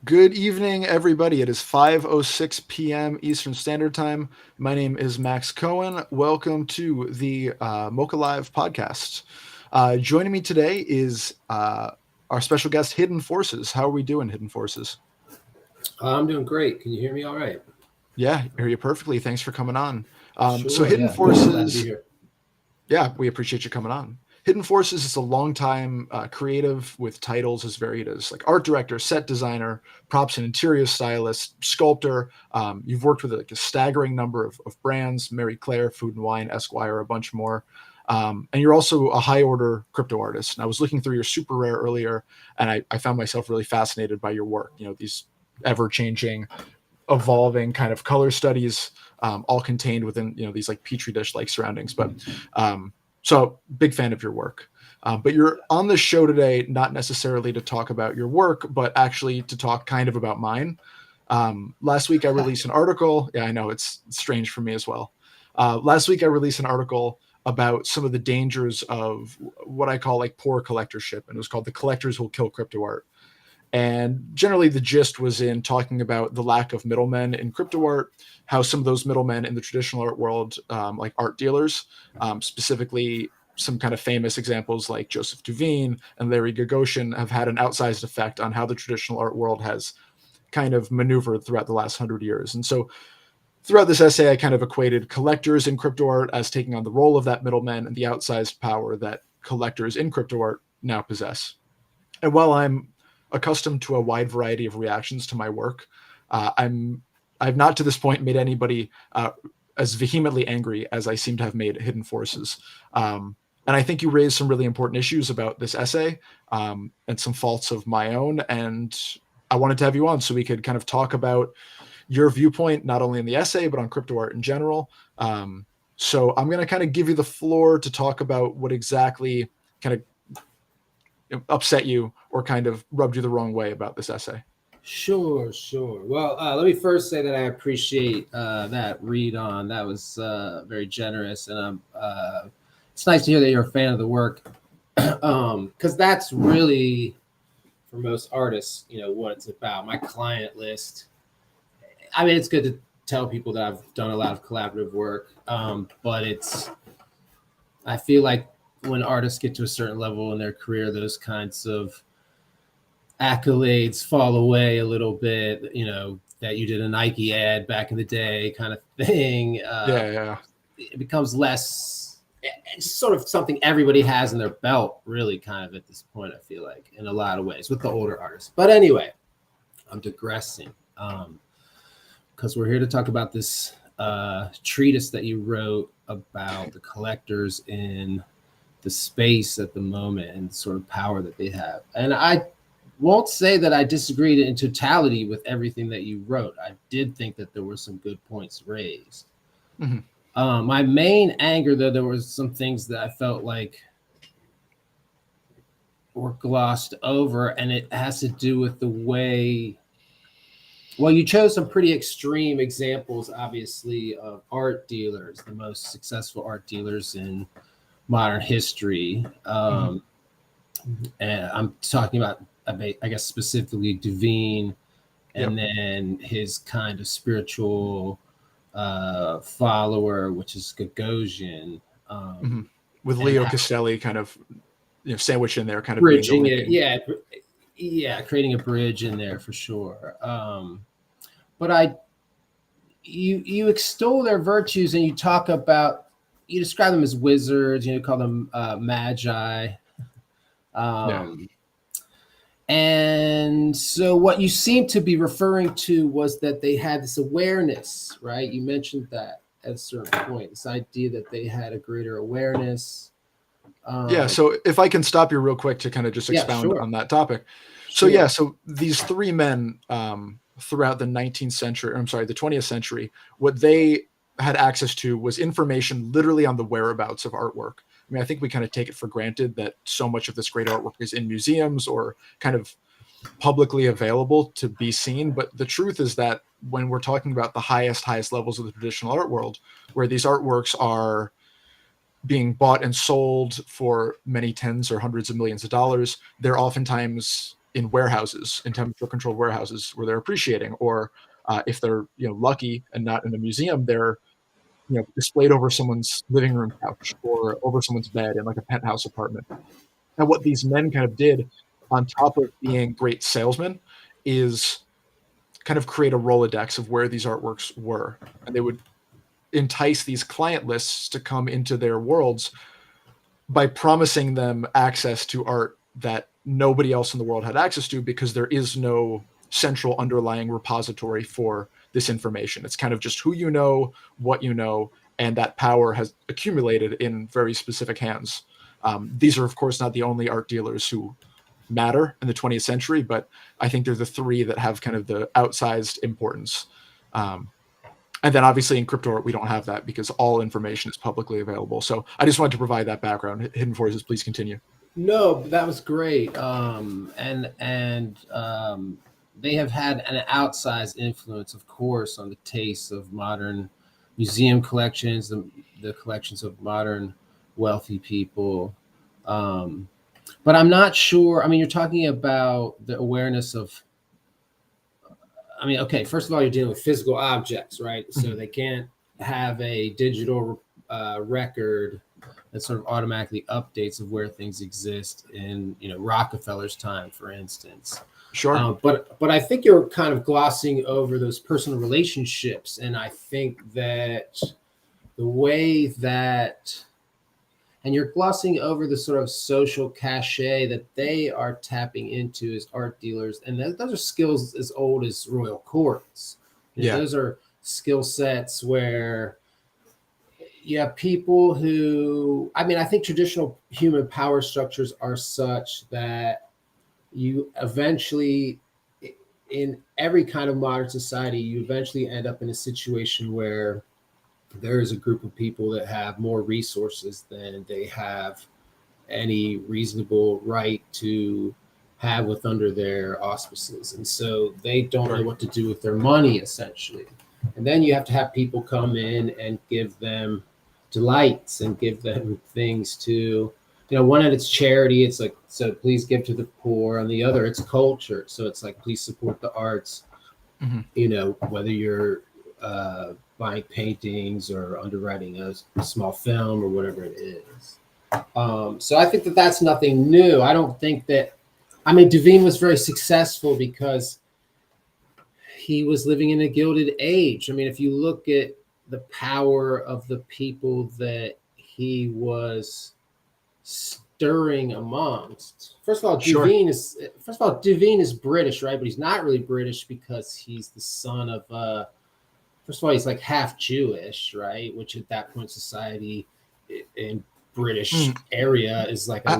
Good evening, everybody. It is 5:06 p.m. Eastern Standard Time. My name is Max Cohen. Welcome to the MOCA Live podcast. Joining me today is our special guest, Hidden Forces. How are we doing, Hidden Forces? I'm doing great. Can you hear me all right? Yeah, I hear you perfectly. Thanks for coming on. So Sure, Hidden yeah. Glad to be Forces, here. yeah, we appreciate you coming on. Hidden Forces is a longtime creative with titles as varied as like art director, set designer, props and interior stylist, sculptor. You've worked with like a staggering number of brands: Mary Claire, Food and Wine, Esquire, a bunch more. And you're also a high order crypto artist. And I was looking through your super rare earlier, and I found myself really fascinated by your work. You know, these ever changing, evolving kind of color studies, all contained within these like petri dish like surroundings. But so big fan of your work. But you're on the show today not necessarily to talk about your work, but actually to talk kind of about mine. Last week I released an article. Yeah, I know it's strange for me as well. Last week I released an article about some of the dangers of what I call like poor collectorship, and it was called "The Collectors Will Kill Crypto Art." And generally, the gist was in talking about the lack of middlemen in crypto art, how some of those middlemen in the traditional art world, like art dealers, specifically some kind of famous examples like Joseph Duveen and Larry Gagosian, have had an outsized effect on how the traditional art world has kind of maneuvered throughout the last 100 years. And so throughout this essay, I kind of equated collectors in crypto art as taking on the role of that middleman and the outsized power that collectors in crypto art now possess. And while I'm accustomed to a wide variety of reactions to my work, I've not to this point made anybody as vehemently angry as I seem to have made Hidden Forces. And I think you raised some really important issues about this essay, and some faults of my own. And I wanted to have you on so we could kind of talk about your viewpoint, not only in the essay, but on crypto art in general. So I'm going to kind of give you the floor to talk about what exactly kind of upset you or kind of rubbed you the wrong way about this essay. Sure. Well, let me first say that I appreciate that read on. That was very generous, and it's nice to hear that you're a fan of the work, because that's really, for most artists, what it's about. My client list. I mean, it's good to tell people that I've done a lot of collaborative work, but I feel like when artists get to a certain level in their career, those kinds of accolades fall away a little bit, that you did a Nike ad back in the day kind of thing. Yeah. It becomes less, it's sort of something everybody has in their belt, really, kind of at this point, I feel like, in a lot of ways with the older artists. But anyway, I'm digressing, because we're here to talk about this treatise that you wrote about the collectors in the space at the moment and sort of power that they have. And I won't say that I disagreed in totality with everything that you wrote. I did think that there were some good points raised. Mm-hmm. My main anger, though, there was some things that I felt like were glossed over, and it has to do with the way. Well, you chose some pretty extreme examples, obviously, of art dealers, the most successful art dealers in modern history. And I'm talking about, I guess, specifically Duveen, and then his kind of spiritual follower, which is Gagosian. With Leo Castelli kind of sandwiched in there, kind of bridging being it. Yeah, creating a bridge in there for sure. But you extol their virtues, and you talk about, you describe them as wizards, you call them magi. And so what you seem to be referring to was that they had this awareness, right? You mentioned that at a certain point, this idea that they had a greater awareness. So if I can stop you real quick to kind of just expound on that topic. Sure. So these three men throughout the 19th century, or I'm sorry, the 20th century, what they had access to was information literally on the whereabouts of artwork. I mean, I think we kind of take it for granted that so much of this great artwork is in museums or kind of publicly available to be seen. But the truth is that when we're talking about the highest levels of the traditional art world, where these artworks are being bought and sold for many tens or hundreds of millions of dollars, they're oftentimes in warehouses, in temperature controlled warehouses where they're appreciating, or if they're lucky and not in a museum, they're displayed over someone's living room couch or over someone's bed in like a penthouse apartment. And what these men kind of did, on top of being great salesmen, is kind of create a Rolodex of where these artworks were. And they would entice these client lists to come into their worlds by promising them access to art that nobody else in the world had access to, because there is no central underlying repository for this information. It's kind of just who you know, what you know, and that power has accumulated in very specific hands. These are, of course, not the only art dealers who matter in the 20th century, but I think they're the three that have kind of the outsized importance. And then obviously in crypto art, we don't have that because all information is publicly available. So I just wanted to provide that background. Hidden Forces, please continue. No, that was great. They have had an outsized influence, of course, on the tastes of modern museum collections, the collections of modern wealthy people. But I'm not sure. I mean, you're talking about the awareness of, okay, first of all, you're dealing with physical objects, right? So they can't have a digital record that sort of automatically updates of where things exist in, Rockefeller's time, for instance. Sure. But I think you're kind of glossing over those personal relationships. And I think that the way that, and you're glossing over the sort of social cachet that they are tapping into as art dealers. And those are skills as old as royal courts. Yeah. Those are skill sets where you have people who, I think traditional human power structures are such that you eventually, in every kind of modern society, you eventually end up in a situation where there is a group of people that have more resources than they have any reasonable right to have with under their auspices. And so they don't know what to do with their money, essentially. And then you have to have people come in and give them delights and give them things to, one end it's charity. It's like, so please give to the poor. On the other, it's culture. So it's like, please support the arts, whether you're buying paintings or underwriting a small film or whatever it is. So I think that that's nothing new. I don't think that, Duveen was very successful because he was living in a gilded age. If you look at the power of the people that he was stirring amongst. First of all, Duveen is British, right? But he's not really British because he's the son of first of all, he's like half Jewish, right? Which at that point, society in British area is like a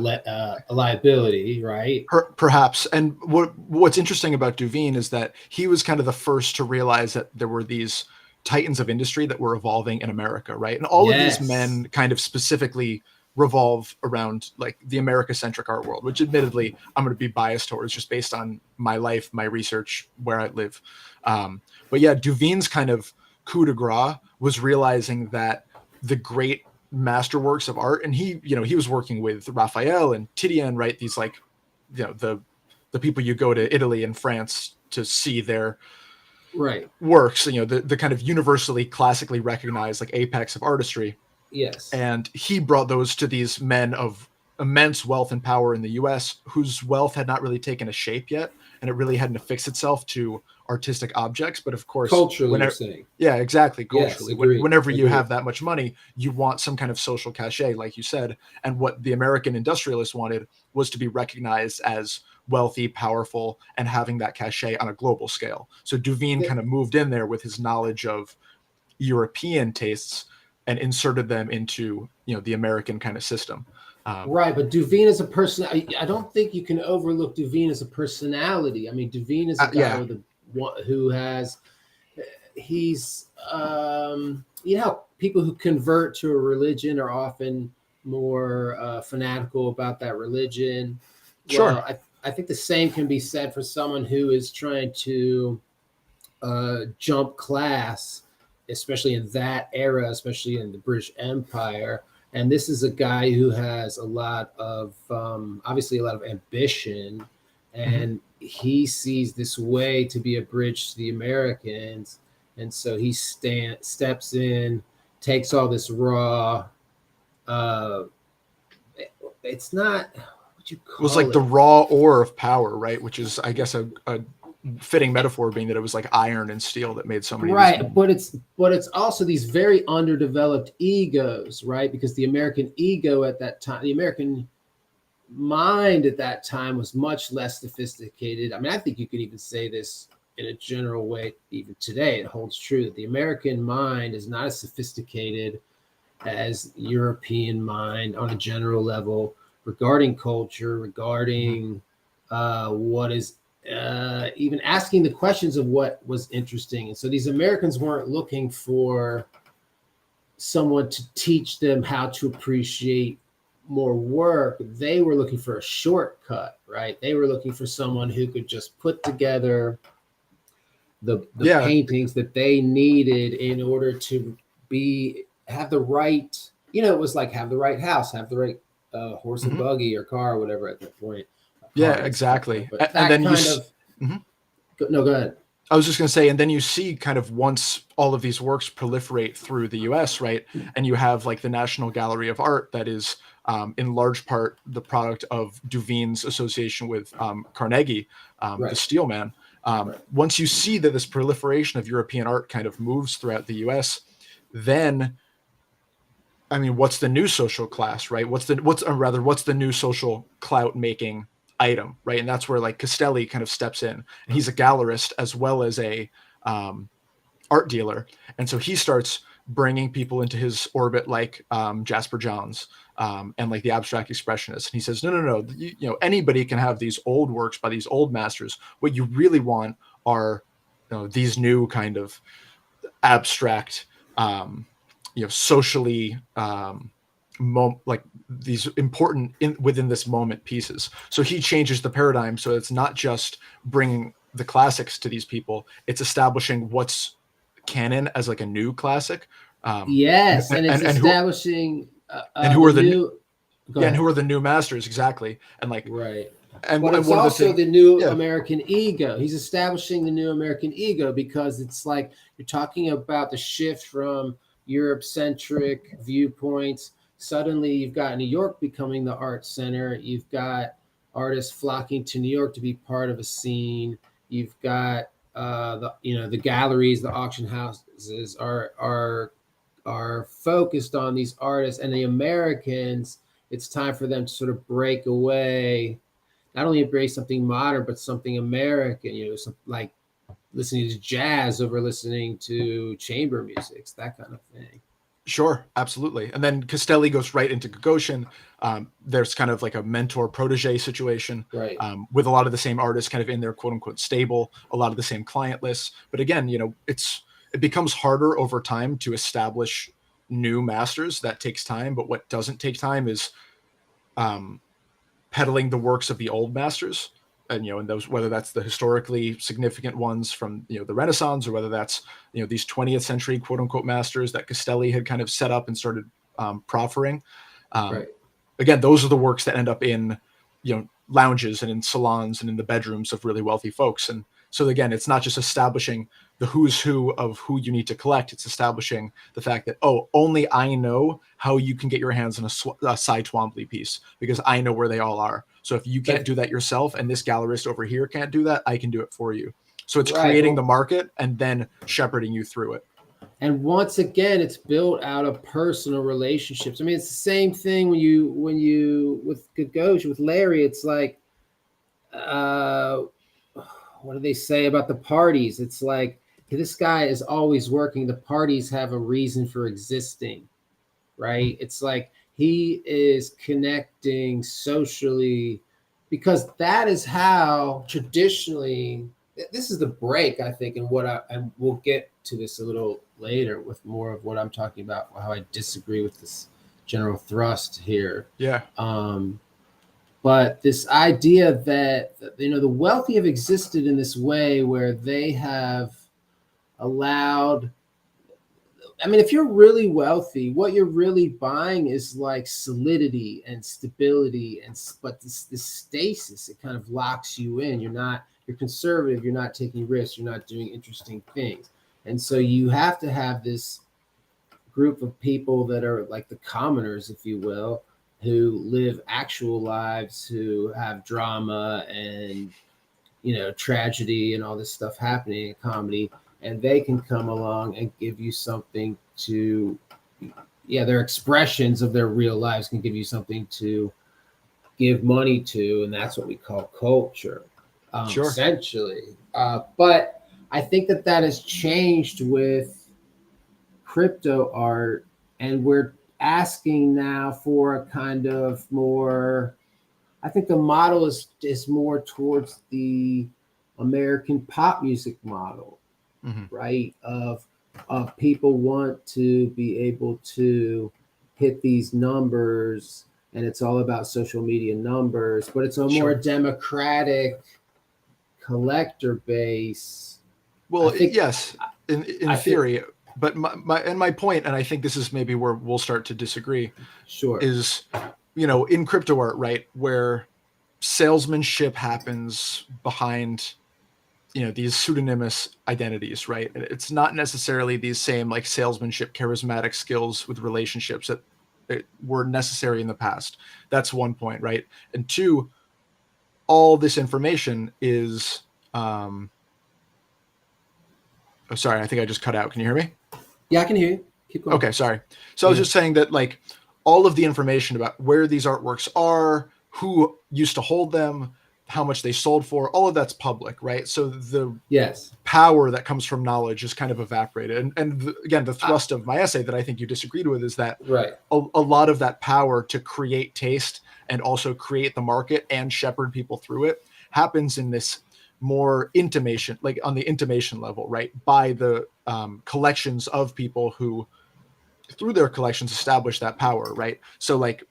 liability, right? Perhaps. And what's interesting about Duveen is that he was kind of the first to realize that there were these titans of industry that were evolving in America, right? And all of these men kind of specifically revolve around like the America-centric art world, which admittedly I'm going to be biased towards just based on my life, my research, where I live. But yeah, Duveen's kind of coup de grace was realizing that the great masterworks of art, and he was working with Raphael and Titian, right? These like, the people you go to Italy and France to see their works, the kind of universally classically recognized like apex of artistry. Yes. And he brought those to these men of immense wealth and power in the US whose wealth had not really taken a shape yet, and it really hadn't affixed itself to artistic objects. But of course, culturally, you're saying. Yeah, exactly. Culturally. Yes, whenever you have that much money, you want some kind of social cachet, like you said. And what the American industrialists wanted was to be recognized as wealthy, powerful, and having that cachet on a global scale. So Duveen kind of moved in there with his knowledge of European tastes and inserted them into, the American kind of system. Right, but Duveen is a person. I don't think you can overlook Duveen as a personality. Duveen is a guy who has. He's, how people who convert to a religion are often more fanatical about that religion. Sure. Well, I think the same can be said for someone who is trying to jump class, especially in that era, especially in the British Empire. And this is a guy who has a lot of, obviously a lot of ambition and he sees this way to be a bridge to the Americans, and so he steps in, takes all this raw. Uh, it's not what you It was call like the it. raw ore of power, right? Which is, I guess, a fitting metaphor, being that it was like iron and steel that made so many of these Right, men. but it's also these very underdeveloped egos, right? Because the American ego at that time, the American mind at that time was much less sophisticated. I mean, I think you could even say this in a general way, even today, it holds true that the American mind is not as sophisticated as European mind on a general level regarding culture, regarding what is even asking the questions of what was interesting. And so these Americans weren't looking for someone to teach them how to appreciate more work. They were looking for a shortcut, right? They were looking for someone who could just put together the Yeah. paintings that they needed in order to have the right, it was like have the right house, have the right horse and Mhm. buggy or car or whatever at that point. Yeah, Car is different, exactly. but And that then kind of Mhm. no, go ahead. I was just going to say, and then you see kind of once all of these works proliferate through the US, right? And you have like the National Gallery of Art that is in large part the product of Duveen's association with Carnegie, the Right, steel man. right. Once you see that this proliferation of European art kind of moves throughout the US, then I mean, what's the new social class, right? What's the new social clout making item, right? And that's where like Castelli kind of steps in, and he's a gallerist as well as a um, art dealer, and so he starts bringing people into his orbit, like Jasper Johns and like the abstract expressionists. And he says, no, anybody can have these old works by these old masters. What you really want are these new kind of abstract socially like these important within this moment pieces. So he changes the paradigm, so it's not just bringing the classics to these people, it's establishing what's canon as like a new classic. Yes, and it's And who establishing are the the new. Go yeah, and ahead. who are the new masters exactly, and like Right. and But it's one of the also things, the new yeah. American ego. He's establishing the new American ego because it's like you're talking about the shift from Europe centric viewpoints. Suddenly, you've got New York becoming the art center. You've got artists flocking to New York to be part of a scene. You've got the galleries, the auction houses are focused on these artists, and the Americans. It's time for them to sort of break away, not only embrace something modern but something American. Like listening to jazz over listening to chamber music, that kind of thing. Sure, absolutely. And then Castelli goes right into Gagosian. There's kind of like a mentor protege situation Right. with a lot of the same artists kind of in their quote unquote stable, a lot of the same client lists. But again, it becomes harder over time to establish new masters. That takes time. But what doesn't take time is um, peddling the works of the old masters, and those, whether that's the historically significant ones from the Renaissance, or whether that's these 20th century quote unquote masters that Castelli had kind of set up and started proffering. Right. Again, those are the works that end up in lounges and in salons and in the bedrooms of really wealthy folks. And so again, it's not just establishing the who's who of who you need to collect. It's establishing the fact that, only I know how you can get your hands on a Cy Twombly piece, because I know where they all are. So if you can't But do that yourself, and this gallerist over here can't do that, I can do it for you. So it's right. creating the Well, market and then shepherding you through it. and once again, it's built out of personal relationships. I mean, it's the same thing when you with Gagosian, with Larry. It's like, uh, what do they say about the parties? It's like, this guy is always working. The parties have a reason for existing, right? It's like he is connecting socially, because that is how traditionally. This is the break, I think, and we'll get to this a little later with more of what I'm talking about, how I disagree with this general thrust here. Yeah. But this idea that the wealthy have existed in this way where they have allowed I mean, if you're really wealthy, what you're really buying is like solidity and stability, but this stasis, it kind of locks you in. You're conservative, you're not taking risks, you're not doing interesting things. And so you have to have this group of people that are like the commoners, if you will, who live actual lives, who have drama and tragedy and all this stuff happening in comedy, and they can come along and give you something to, their expressions of their real lives can give you something to give money to, and that's what we call culture, Sure. essentially. But I think that has changed with crypto art, and we're asking now for a kind of more, I think the model is more towards the American pop music model, right? Of people want to be able to hit these numbers, and it's all about social media numbers, but it's a more democratic collector base. Well, yes, in theory. But my point, and I think this is maybe where we'll start to disagree, is, in crypto art, right, where salesmanship happens behind, these pseudonymous identities, right? And it's not necessarily these same like salesmanship, charismatic skills with relationships that were necessary in the past. That's one point, right? And two, all this information is, oh, sorry, I think I just cut out. Can you hear me? Yeah, I can hear you. Keep going. Okay, sorry. So I was just saying that like all of the information about where these artworks are, who used to hold them, how much they sold for, all of that's public, right? So the power that comes from knowledge is kind of evaporated. And again, the thrust of my essay that I think you disagreed with is that a lot of that power to create taste and also create the market and shepherd people through it happens in this more intimation, like on the intimation level, right? By the collections of people who, through their collections, establish that power, right? So like,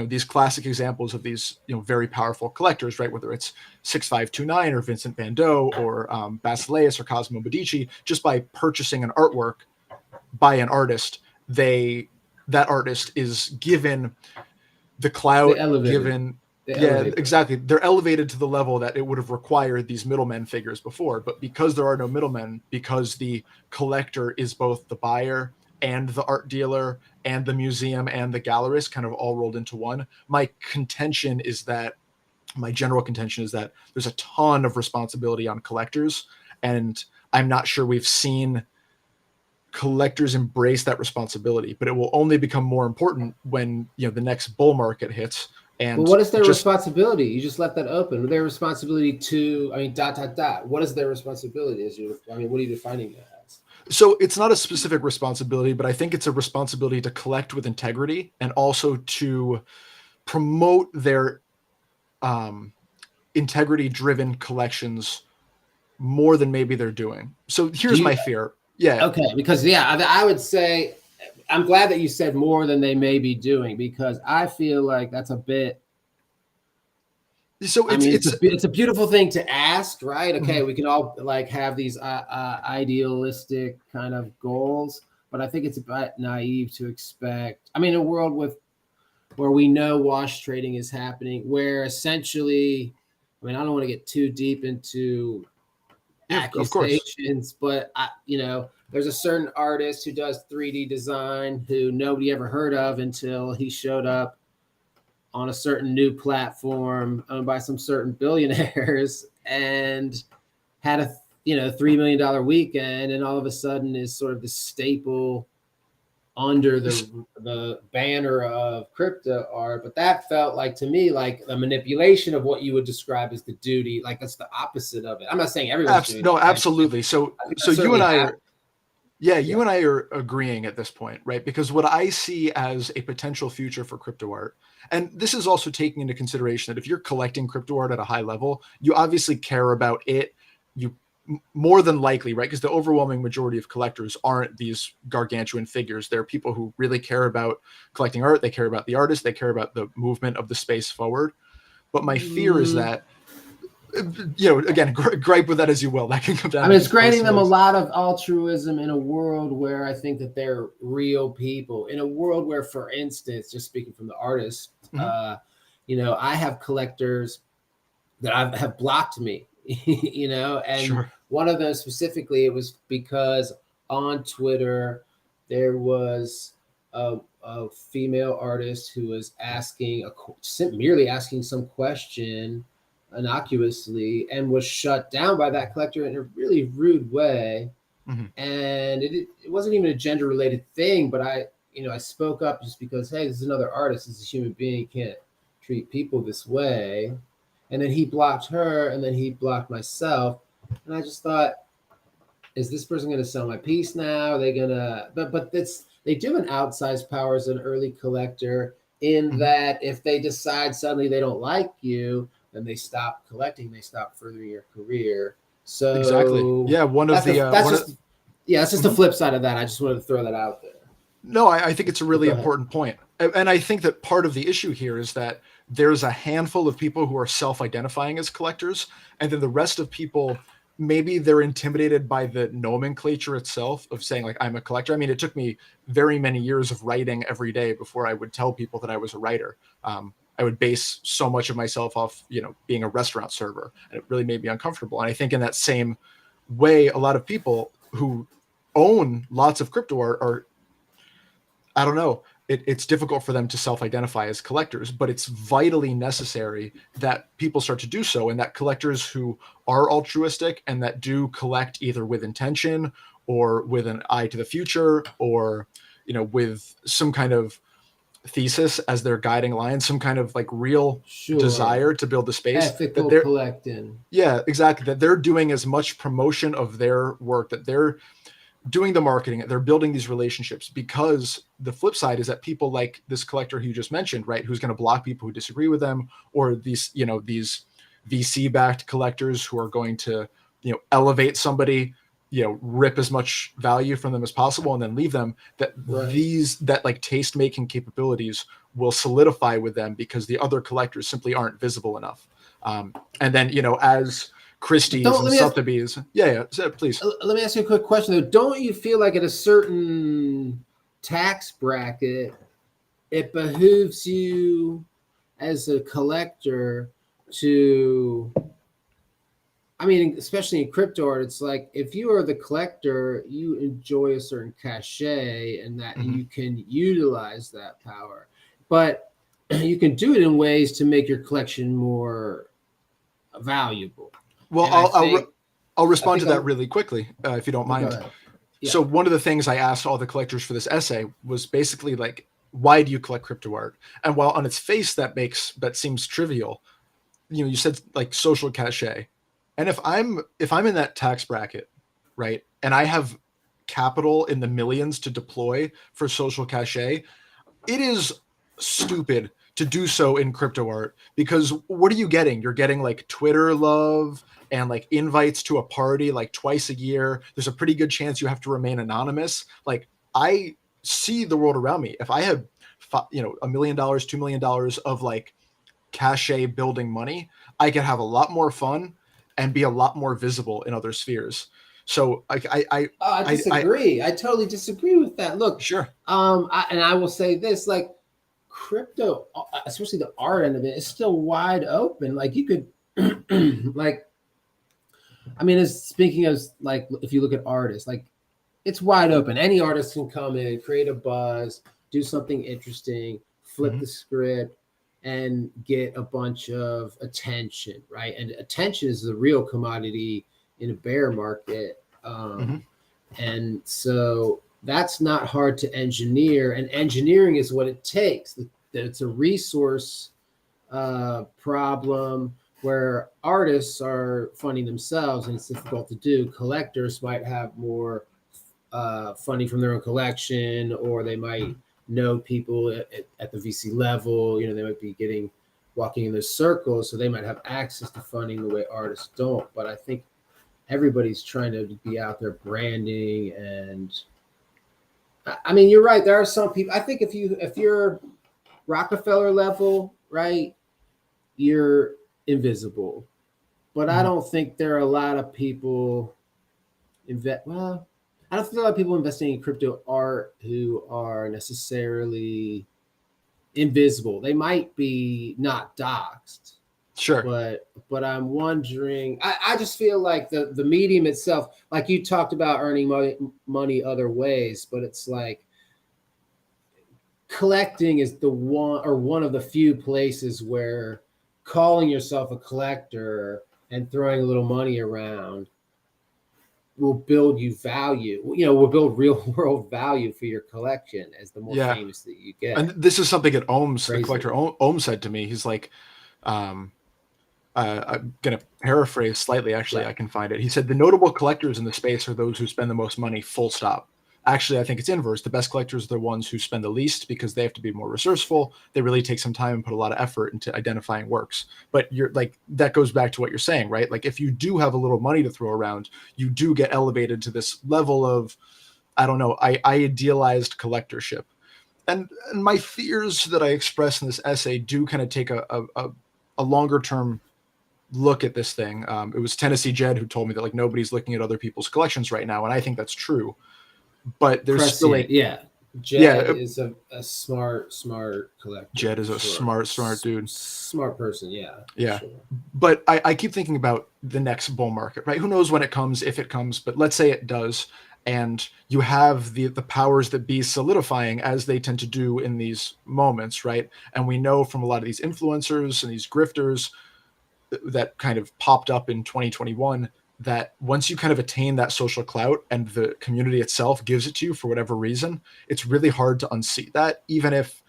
these classic examples of these, very powerful collectors, right? Whether it's 6529 or Vincent Van Gogh or Basileus or Cosimo Medici, just by purchasing an artwork by an artist, that artist is given the clout, exactly. They're elevated to the level that it would have required these middlemen figures before. But because there are no middlemen, because the collector is both the buyer and the art dealer and the museum and the gallerist kind of all rolled into one, my general contention is that there's a ton of responsibility on collectors. And I'm not sure we've seen collectors embrace that responsibility, but it will only become more important when, the next bull market hits. And what is their responsibility? You just left that open. Their responsibility to, what is their responsibility? What are you defining that as? So it's not a specific responsibility, but I think it's a responsibility to collect with integrity and also to promote their integrity-driven collections more than maybe they're doing. So here's my fear. Yeah. Okay, because I would say, I'm glad that you said more than they may be doing, because I feel like that's a bit. So it's a beautiful thing to ask, right? Okay, we can all like have these idealistic kind of goals, but I think it's a bit naive to expect. I mean, a world where we know wash trading is happening, where essentially, I don't want to get too deep into accusations, but there's a certain artist who does 3D design who nobody ever heard of until he showed up on a certain new platform owned by some certain billionaires and had a $3 million weekend, and all of a sudden is sort of the staple under the banner of crypto art. But that felt like to me like a manipulation of what you would describe as the duty. Like that's the opposite of it. I'm not saying everyone's doing no, absolutely. So you and I are, you and I are agreeing at this point, right? Because what I see as a potential future for crypto art, and this is also taking into consideration that if you're collecting crypto art at a high level, you obviously care about it. You more than likely, right? Because the overwhelming majority of collectors aren't these gargantuan figures. They're people who really care about collecting art. They care about the artist. They care about the movement of the space forward. But my fear is that Again, gripe with that as you will. That can come down. I mean, it's to granting them a personal- lot of altruism in a world where I think that they're real people. In a world where, for instance, just speaking from the artist, Mhm. I have collectors that have blocked me, and Sure. one of them specifically, it was because on Twitter there was a female artist who was merely asking some question innocuously and was shut down by that collector in a really rude way. Mhm. And it wasn't even a gender related thing, but I spoke up just because, hey, this is another artist, this is a human being, you can't treat people this way. And then he blocked her, and then he blocked myself. And I just thought, is this person going to sell my piece now? Are they gonna? But they do have an outsized power as an early collector in Mhm. that if they decide suddenly they don't like you, then they stop collecting, they stop furthering your career. Exactly. So Yeah. One of the that's one of just yeah, that's just the Mhm. flip side of that. I just wanted to throw that out there. No, I think it's a But really go ahead. important point. And I think that part of the issue here is that there's a handful of people who are self-identifying as collectors, and then the rest of people, maybe they're intimidated by the nomenclature itself of saying like I'm a collector. I mean, it took me very many years of writing every day before I would tell people that I was a writer. I would base so much of myself off, being a restaurant server, and it really made me uncomfortable. And I think in that same way, a lot of people who own lots of crypto are I don't know. It's difficult for them to self-identify as collectors, but it's vitally necessary that people start to do so, and that collectors who are altruistic and that do collect either with intention or with an eye to the future, or with some kind of thesis as their guiding line, some kind of like real Sure. desire to build the space, that Ethical they're collecting. yeah, exactly, that they're doing as much promotion of their work, that they're doing the marketing, they're building these relationships, because the flip side is that people like this collector who you just mentioned, right, who's going to block people who disagree with them, or these VC backed collectors who are going to elevate somebody, rip as much value from them as possible and then leave them, Right. that like taste making capabilities will solidify with them because the other collectors simply aren't visible enough. And then as But Christie's don't and let me ask Sotheby's, yeah, so please. let me ask you a quick question though. Don't you feel like at a certain tax bracket, it behooves you as a collector to, I mean, especially in crypto art, it's like if you are the collector, you enjoy a certain cachet and that Mhm. you can utilize that power. But you can do it in ways to make your collection more valuable. Well, And I'll I respond think to that really quickly, if you don't go mind. ahead. Yeah. So one of the things I asked all the collectors for this essay was basically like, why do you collect crypto art? And while on its face that seems trivial, you said like social cachet, and if I'm in that tax bracket, right, and I have capital in the millions to deploy for social cachet, it is stupid to do so in crypto art, because what are you getting? You're getting like Twitter love and like invites to a party like twice a year. There's a pretty good chance you have to remain anonymous. Like, I see the world around me. If I had $1 million, $2 million of like cachet building money, I could have a lot more fun and be a lot more visible in other spheres. So like Oh, I I disagree. I totally disagree with that. Look, sure. and I will say this: like crypto, especially the art end of it, is still wide open. Like you could, like, I mean, as speaking of like, if you look at artists, like it's wide open. Any artist can come in, create a buzz, do something interesting, flip Mhm. the script, and get a bunch of attention, right? And attention is the real commodity in a bear market. Mhm. And so that's not hard to engineer. And engineering is what it takes. It's a resource problem where artists are funding themselves and it's difficult to do. Collectors might have more funding from their own collection, or they might know people at the VC level. They might be walking in those circles, so they might have access to funding the way artists don't. But I think everybody's trying to be out there branding, and I mean, you're right. There are some people. I think if you're Rockefeller level, right, you're invisible. but I don't think there are a lot of people I don't think a lot of people investing in crypto art who are necessarily invisible. They might be not doxxed, Sure. but I'm wondering. I just feel like the medium itself, like you talked about earning money other ways, but it's like collecting is the one of the few places where calling yourself a collector and throwing a little money around will build you value. Will build real world value for your collection as the more Yeah. famous that you get. And this is something that Ohms, the Crazy. collector Ohms said to me. He's like, I'm going to paraphrase slightly. Actually, Yeah. I can find it. He said, the notable collectors in the space are those who spend the most money, full stop. Actually, I think it's inverse. The best collectors are the ones who spend the least because they have to be more resourceful. They really take some time and put a lot of effort into identifying works. But you're like, that goes back to what you're saying, right? Like if you do have a little money to throw around, you do get elevated to this level of, I don't know, I idealized collectorship. And my fears that I express in this essay do kind of take a longer term look at this thing. It was Tennessee Jed who told me that like nobody's looking at other people's collections right now, and I think that's true. But there's still Prescient, yeah. Jed yeah, is a smart collector. Jed is a smart dude. Smart person, yeah. Yeah. Sure. But I keep thinking about the next bull market, right? Who knows when it comes, if it comes, but let's say it does. And you have the powers that be solidifying as they tend to do in these moments, right? And we know from a lot of these influencers and these grifters that kind of popped up in 2021 that once you kind of attain that social clout and the community itself gives it to you for whatever reason, it's really hard to unseat that, even if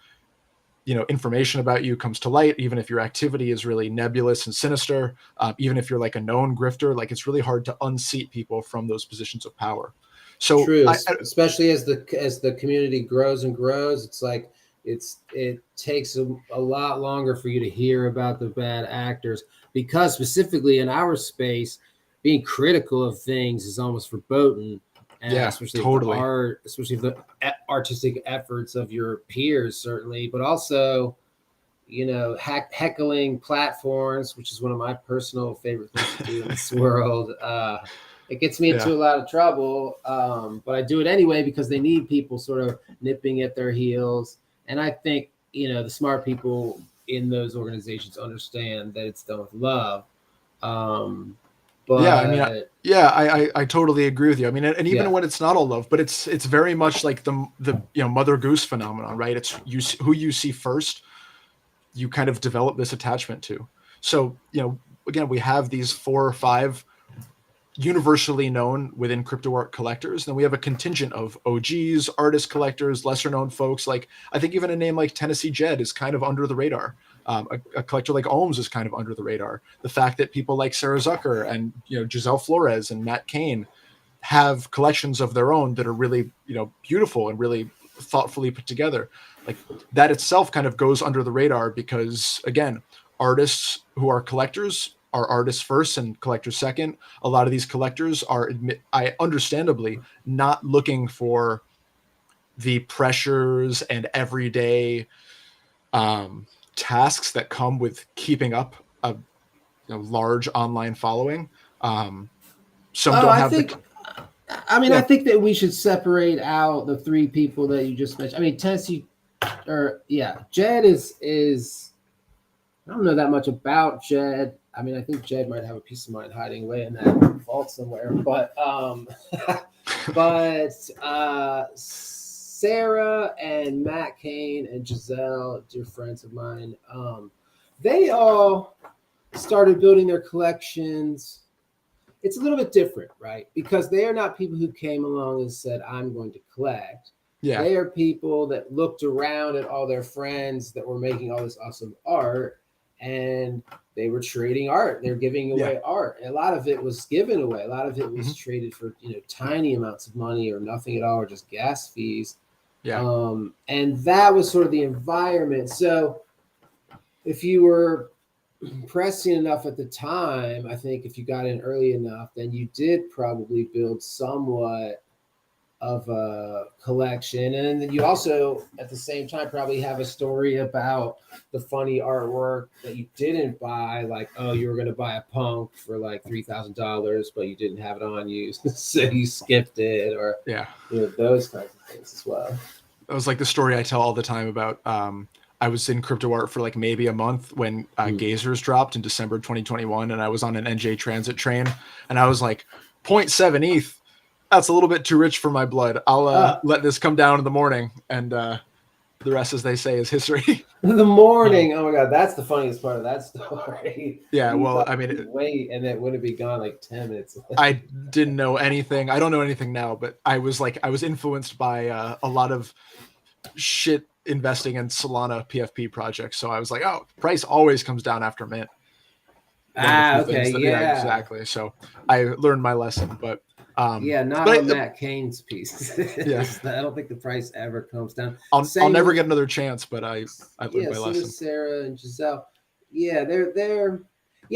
information about you comes to light, even if your activity is really nebulous and sinister, even if you're like a known grifter, like it's really hard to unseat people from those positions of power. So true, especially as the community grows and grows, it's like it takes a lot longer for you to hear about the bad actors, because specifically in our space, being critical of things is almost verboten. Yeah, especially totally. especially the artistic efforts of your peers, certainly, but also heckling platforms, which is one of my personal favorite things to do in this world. It gets me into a lot of trouble, but I do it anyway because they need people sort of nipping at their heels. And I think, the smart people in those organizations understand that it's done with love. But yeah, I mean, I totally agree with you. I mean, and even when it's not all love, but it's very much like the Mother Goose phenomenon, right? It's who you see first, you kind of develop this attachment to. So, again, we have these 4 or 5 universally known within crypto art collectors. Then we have a contingent of OGs, artist collectors, lesser known folks. Like I think even a name like Tennessee Jed is kind of under the radar. A collector like Ohms is kind of under the radar. The fact that people like Sarah Zucker and Giselle Flores and Matt Cain have collections of their own that are really beautiful and really thoughtfully put together, like that itself kind of goes under the radar because again, artists who are collectors are artists first and collectors second. A lot of these collectors are understandably not looking for the pressures and everyday tasks that come with keeping up a large online following. Some don't have I think that we should separate out the 3 people that you just mentioned. I mean, Tennessee, Jed is I don't know that much about Jed. I mean, I think Jed might have a piece of mind hiding away in that vault somewhere. But Sarah and Matt Cain and Giselle, dear friends of mine, they all started building their collections. It's a little bit different, right? Because they are not people who came along and said, I'm going to collect. Yeah. They are people that looked around at all their friends that were making all this awesome art, and they were trading art. They're giving away art. And a lot of it was given away. A lot of it was traded for tiny amounts of money or nothing at all, or just gas fees. Yeah. And that was sort of the environment. So if you were prescient enough at the time, I think if you got in early enough, then you did probably build somewhat of a collection. And then you also at the same time probably have a story about the funny artwork that you didn't buy, like, oh, you were going to buy a punk for like $3,000 but you didn't have it on you, so you skipped it, or Yeah. those kinds of things as well. That was like the story I tell all the time about I was in crypto art for like maybe a month when Gazers dropped in December 2021, and I was on an NJ Transit train, and I was like 0.7 ETH. That's a little bit too rich for my blood. I'll let this come down in the morning, and the rest, as they say, is history. The morning, oh my god, that's the funniest part of that story. Yeah, well, I mean, wait, and it wouldn't be gone like 10 minutes. I didn't know anything. I don't know anything now, but I was influenced by a lot of shit investing in Solana PFP projects. So I was like, oh, price always comes down after mint. Okay, yeah, exactly. So I learned my lesson, but not on Matt Kane's piece. Yeah, I don't think the price ever comes down. I'll never get another chance, but I learned my lesson. Sarah and Giselle, they're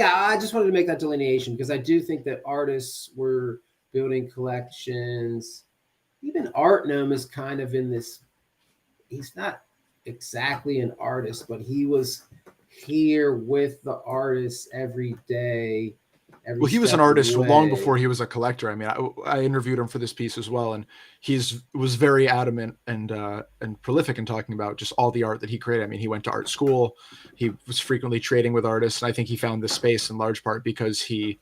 I just wanted to make that delineation because I do think that artists were building collections. Even Art Gnome is kind of in this. He's not exactly an artist, but he was here with the artists every day. Well, he was an artist long before he was a collector. I mean, I interviewed him for this piece as well, and was very adamant and prolific in talking about just all the art that he created. I mean, he went to art school. He was frequently trading with artists, and I think he found this space in large part because he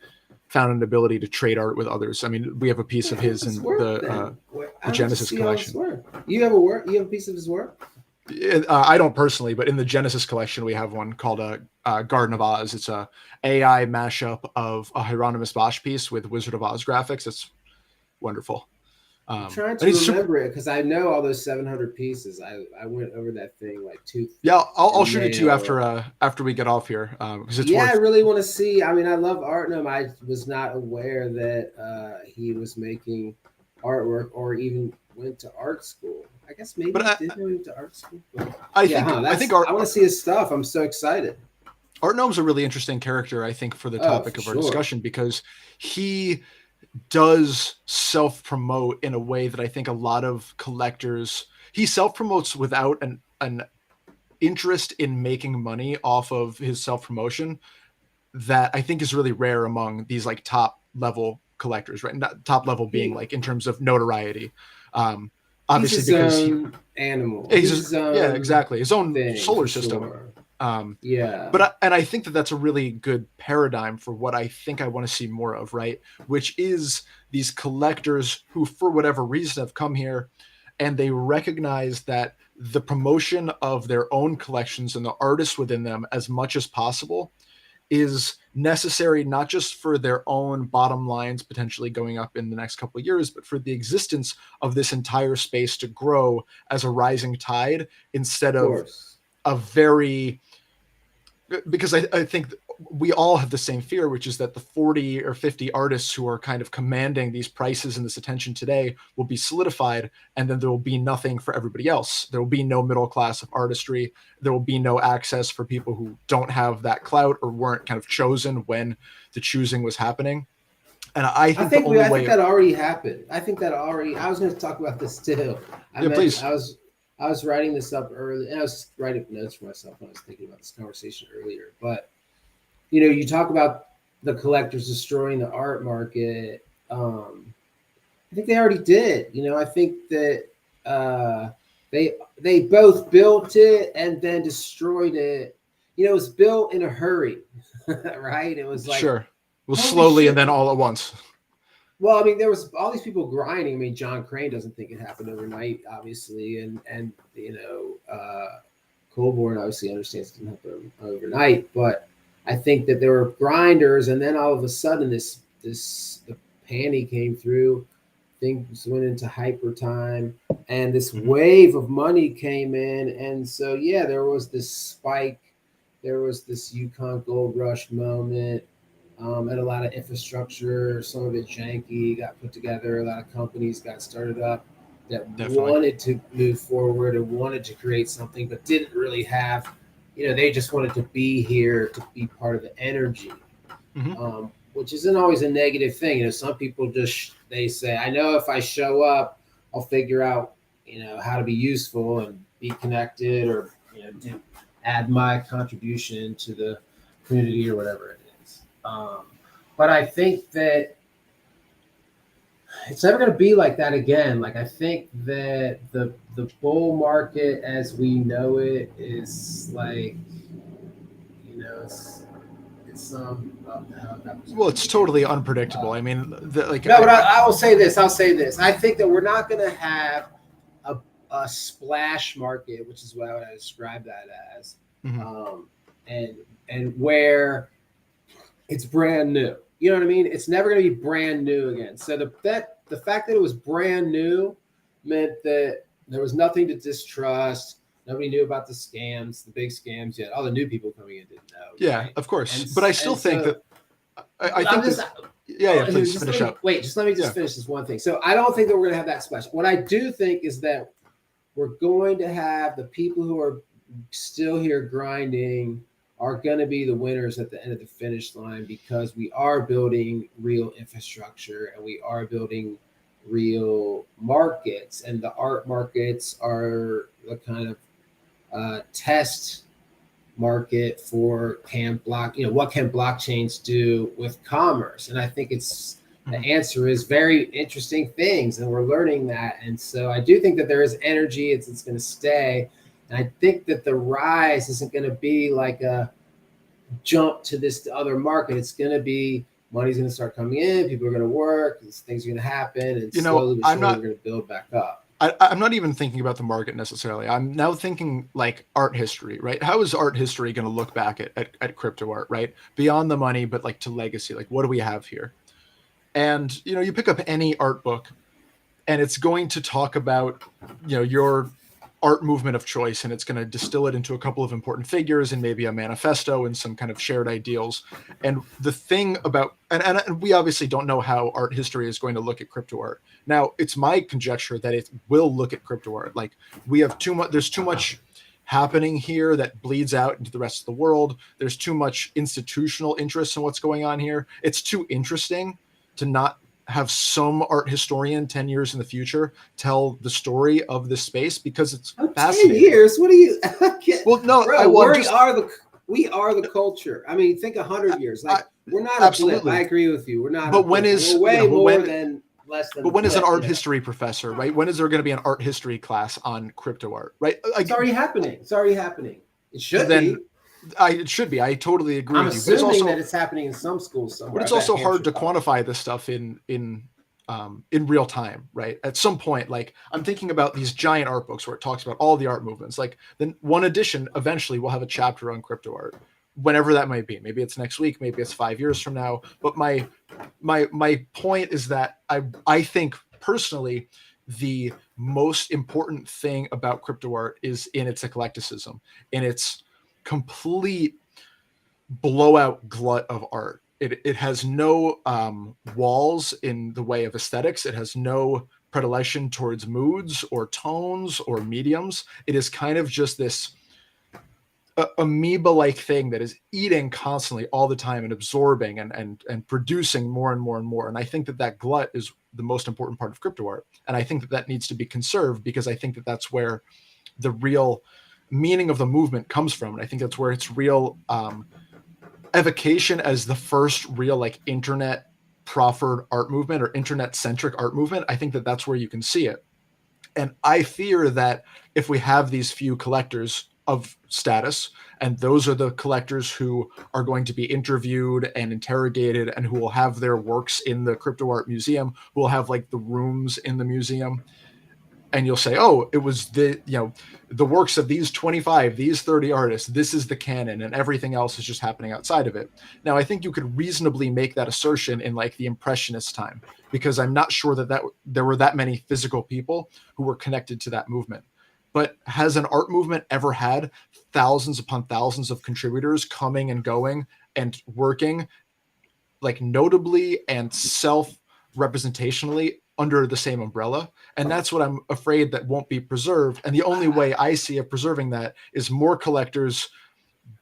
found an ability to trade art with others. I mean, we have a piece of his in the Genesis collection. You have a piece of his work? I don't personally, but in the Genesis collection, we have one called Garden of Oz. It's a AI mashup of a Hieronymus Bosch piece with Wizard of Oz graphics. It's wonderful. I'm trying to remember it because I know all those 700 pieces. I went over that thing like tooth. Yeah, I'll shoot it to you after we get off here because it's I really want to see. I mean, I love Art Gnome. I was not aware that he was making artwork or even went to art school. I guess maybe he did go to art school. But I think I want to see his stuff. I'm so excited. Art Gnome's a really interesting character, I think, for the topic of our discussion because he does self-promote in a way that I think a lot of collectors. He self-promotes without an interest in making money off of his self-promotion that I think is really rare among these like top level collectors, right? Not top level being like in terms of notoriety. Obviously, because animal. Exactly. His own solar system. Sure. But I think that's a really good paradigm for what I think I want to see more of, right? Which is these collectors who, for whatever reason, have come here and they recognize that the promotion of their own collections and the artists within them as much as possible is necessary, not just for their own bottom lines potentially going up in the next couple of years, but for the existence of this entire space to grow as a rising tide instead of a very, because I think we all have the same fear, which is that the 40 or 50 artists who are kind of commanding these prices and this attention today will be solidified, and then there will be nothing for everybody else. There will be no middle class of artistry. There will be no access for people who don't have that clout or weren't kind of chosen when the choosing was happening. And I think that already happened. I was going to talk about this too. Please. I was writing this up early, and I was writing notes for myself when I was thinking about this conversation earlier. But, you talk about the collectors destroying the art market. I think they already did. I think that they both built it and then destroyed it. It was built in a hurry, right? It was like sure. Well, slowly and then all at once. Well, I mean, there was all these people grinding. I mean, John Crane doesn't think it happened overnight, obviously, and Colborn obviously understands it didn't happen overnight. But I think that there were grinders, and then all of a sudden, the panty came through. Things went into hyper time, and this wave of money came in, and so there was this spike. There was this Yukon Gold Rush moment. And a lot of infrastructure, some of it janky, got put together. A lot of companies got started up that wanted to move forward and wanted to create something, but didn't really have, they just wanted to be here to be part of the energy, which isn't always a negative thing. Some people they say, I know if I show up, I'll figure out, how to be useful and be connected, or add my contribution to the community or whatever it is. But I think that it's never going to be like that again. Like, I think that the bull market as we know it is like, it's Well, it's totally unpredictable. I mean, like, no, but I will say this. I'll say this. I think that we're not going to have a splash market, which is what I would describe that as, and where it's brand new. You know what I mean? It's never going to be brand new again. So the fact that it was brand new meant that there was nothing to distrust. Nobody knew about the scams, the big scams yet. All the new people coming in didn't know. Yeah, right? Of course. But I still think that I think just, that, yeah, please finish up. Wait, just let me finish this one thing. So I don't think that we're going to have that splash. What I do think is that we're going to have the people who are still here grinding are going to be the winners at the end of the finish line, because we are building real infrastructure and we are building real markets, and the art markets are the kind of test market for what can blockchains do with commerce. And I think the answer is very interesting things, and we're learning that. And so I do think that there is energy, it's going to stay. And I think that the rise isn't going to be like a jump to this other market. It's going to be money's going to start coming in, people are going to work, things are going to happen, and slowly but surely we're going to build back up. I'm not even thinking about the market necessarily. I'm now thinking like art history, right? How is art history going to look back at crypto art, right? Beyond the money, but like to legacy, like what do we have here? And, you pick up any art book and it's going to talk about, your art movement of choice, and it's going to distill it into a couple of important figures and maybe a manifesto and some kind of shared ideals. And the thing about, and we obviously don't know how art history is going to look at crypto art. Now, it's my conjecture that it will look at crypto art. Like, we have there's too much happening here that bleeds out into the rest of the world. There's too much institutional interest in what's going on here. It's too interesting to not have some art historian 10 years in the future tell the story of this space, because it's fascinating. 10 years? What are you? Well, no, bro, we are the culture. I mean, think 100 years. Like, we're not a blip. I agree with you. We're not. But when is way more than less than? But when is an art history professor, right? When is there going to be an art history class on crypto art, right? It's already happening. It should be. It should be. I totally agree with you. I'm assuming that it's happening in some schools somewhere. But it's also hard to quantify this stuff in real time, right? At some point, like, I'm thinking about these giant art books where it talks about all the art movements. Like, then one edition eventually will have a chapter on crypto art, whenever that might be. Maybe it's next week, maybe it's 5 years from now. But my point is that I think personally the most important thing about crypto art is in its eclecticism, in its complete blowout glut of art. It has no walls in the way of aesthetics. It has no predilection towards moods or tones or mediums. It is kind of just this amoeba-like thing that is eating constantly all the time and absorbing and producing more and more and more. And I think that glut is the most important part of crypto art. And I think that needs to be conserved, because I think that that's where the real meaning of the movement comes from. And I think that's where its real evocation as the first real, like, internet proffered art movement or internet centric art movement. I think that that's where you can see it. And I fear that if we have these few collectors of status, and those are the collectors who are going to be interviewed and interrogated and who will have their works in the crypto art museum, who will have like the rooms in the museum, and you'll say, oh, it was the works of these 25, these 30 artists, this is the canon, and everything else is just happening outside of it. Now, I think you could reasonably make that assertion in like the Impressionist time, because I'm not sure that there were that many physical people who were connected to that movement. But has an art movement ever had thousands upon thousands of contributors coming and going and working, like, notably and self-representationally under the same umbrella? And that's what I'm afraid that won't be preserved. And the only way I see of preserving that is more collectors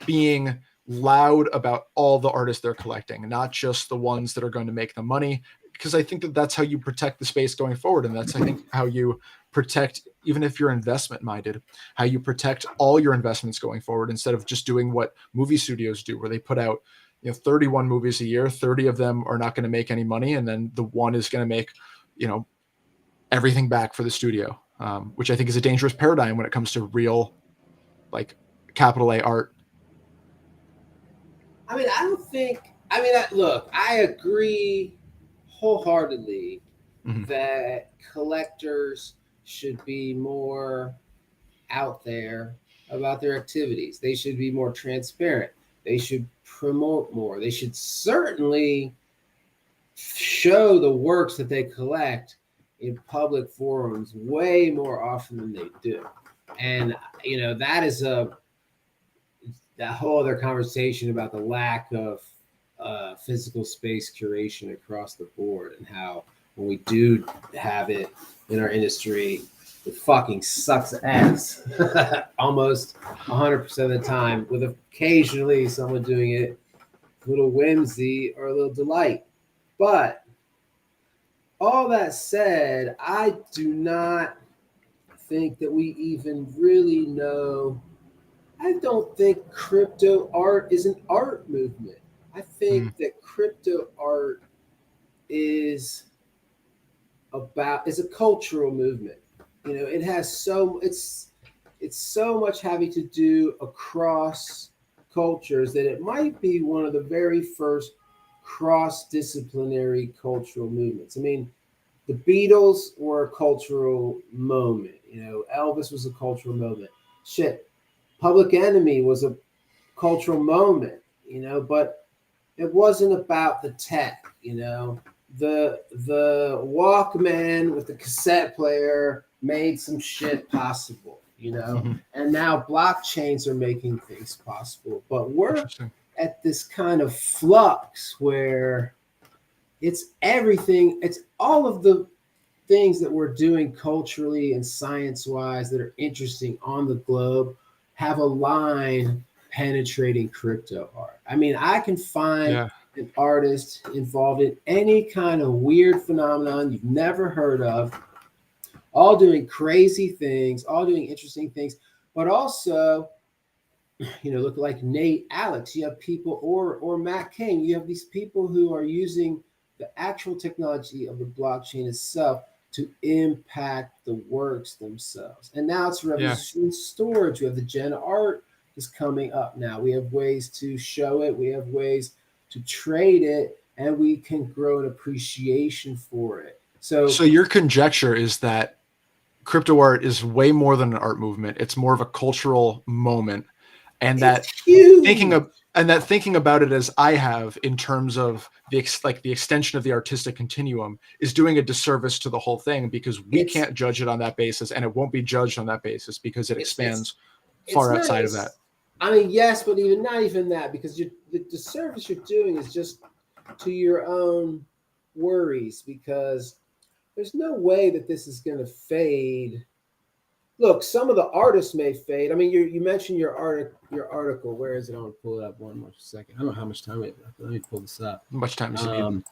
being loud about all the artists they're collecting, not just the ones that are going to make the money. because I think that that's how you protect the space going forward. And that's, I think, how you protect, even if you're investment minded, how you protect all your investments going forward, instead of just doing what movie studios do, where they put out, 31 movies a year, 30 of them are not going to make any money. And then the one is going to make, everything back for the studio, which I think is a dangerous paradigm when it comes to real, like, capital A art. I mean, look, I agree wholeheartedly that collectors should be more out there about their activities. They should be more transparent. They should promote more. They should certainly show the works that they collect in public forums way more often than they do. And, that is that whole other conversation about the lack of physical space curation across the board, and how when we do have it in our industry, it fucking sucks ass almost 100% of the time, with occasionally someone doing it a little whimsy or a little delight. But all that said, I do not think that we even really know. I don't think crypto art is an art movement. I think that crypto art is a cultural movement. It has it's so much having to do across cultures that it might be one of the very first cross-disciplinary cultural movements. I mean, the Beatles were a cultural moment. Elvis was a cultural moment. Shit, Public Enemy was a cultural moment, but it wasn't about the tech, The Walkman with the cassette player made some shit possible, and now blockchains are making things possible. But we're at this kind of flux where it's everything, it's all of the things that we're doing culturally and science-wise that are interesting on the globe have a line penetrating crypto art. I mean, I can find an artist involved in any kind of weird phenomenon you've never heard of, all doing crazy things, all doing interesting things, but also, look like Nate Alex. You have people, or Matt King. You have these people who are using the actual technology of the blockchain itself to impact the works themselves. And now it's revolution in storage. We have the Gen Art is coming up now. We have ways to show it. We have ways to trade it, and we can grow an appreciation for it. So your conjecture is that crypto art is way more than an art movement. It's more of a cultural moment, and thinking about it as I have, in terms of the extension of the artistic continuum, is doing a disservice to the whole thing, because we can't judge it on that basis, and it won't be judged on that basis because it expands far outside of that. I mean, yes, but not even that, because the disservice you're doing is just to your own worries, because there's no way that this is going to fade. Look, some of the artists may fade. I mean, you mentioned your article. Where is it? I want to pull it up one more second. I don't know how much time we have. Let me pull this up. How much time is it?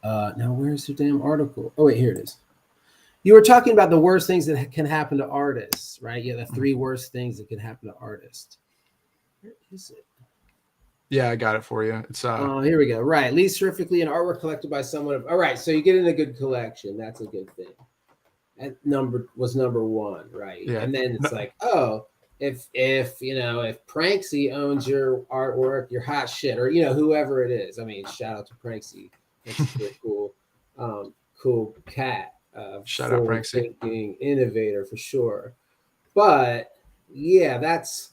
Now, where's your damn article? Oh, wait, here it is. You were talking about the worst things that can happen to artists, right? Yeah, the 3 worst things that can happen to artists. Where is it? Yeah, I got it for you. It's here we go. Right, least terrifically an artwork collected by someone. All right, so you get in a good collection. That's a good thing. And number 1, right? Yeah. And then it's like, oh, if Pranksy owns your artwork, you're hot shit, or whoever it is. I mean, shout out to Pranksy. That's a pretty cool cat. Shout out Pranksy. Thinking innovator for sure. But yeah, that's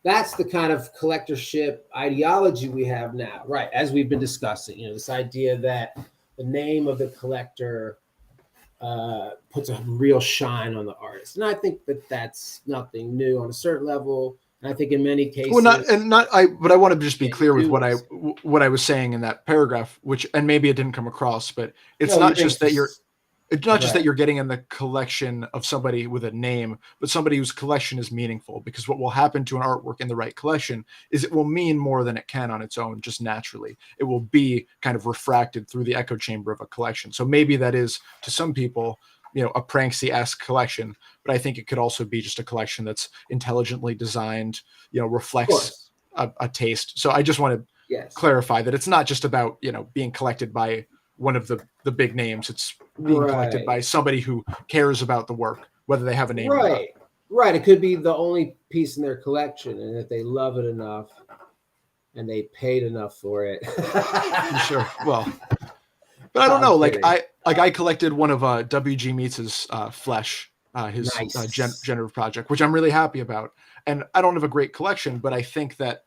the kind of collectorship ideology we have now, right? As we've been discussing, this idea that the name of the collector puts a real shine on the artist, and I think that that's nothing new on a certain level. And I think in many cases, but I want to just be clear with what I was saying in that paragraph, and maybe it didn't come across, but it's not just that you're It's not just Right. that you're getting in the collection of somebody with a name, but somebody whose collection is meaningful, because what will happen to an artwork in the right collection is it will mean more than it can on its own, just naturally. It will be kind of refracted through the echo chamber of a collection. So maybe that is, to some people, a Pranksy-esque collection, but I think it could also be just a collection that's intelligently designed, Of reflects course. a taste. So I just want to Yes. clarify that it's not just about, being collected by one of the big names. It's being collected by Right. somebody who cares about the work, whether they have a name or not. Right. Right. It could be the only piece in their collection, and if they love it enough and they paid enough for it. Sure. Well, but I don't I'm know. Like kidding. I collected one of W.G. Meats's Flesh, his Nice. generative project, which I'm really happy about. And I don't have a great collection, but I think that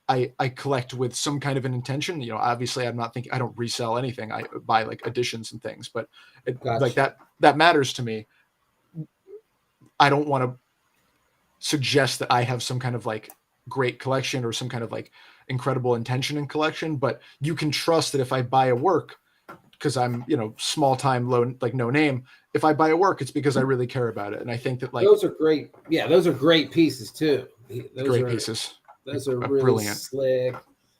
I collect with some kind of an intention. Obviously I'm not thinking, I don't resell anything. I buy like editions and things, but like Gotcha. that matters to me. I don't want to suggest that I have some kind of like great collection or some kind of like incredible intention in collection, but you can trust that if I buy a work, because I'm, small time, low, like no name, if I buy a work, it's because I really care about it. And I think that like Those are great. Yeah, those are great pieces too. Those great are pieces, those are really brilliant. slick.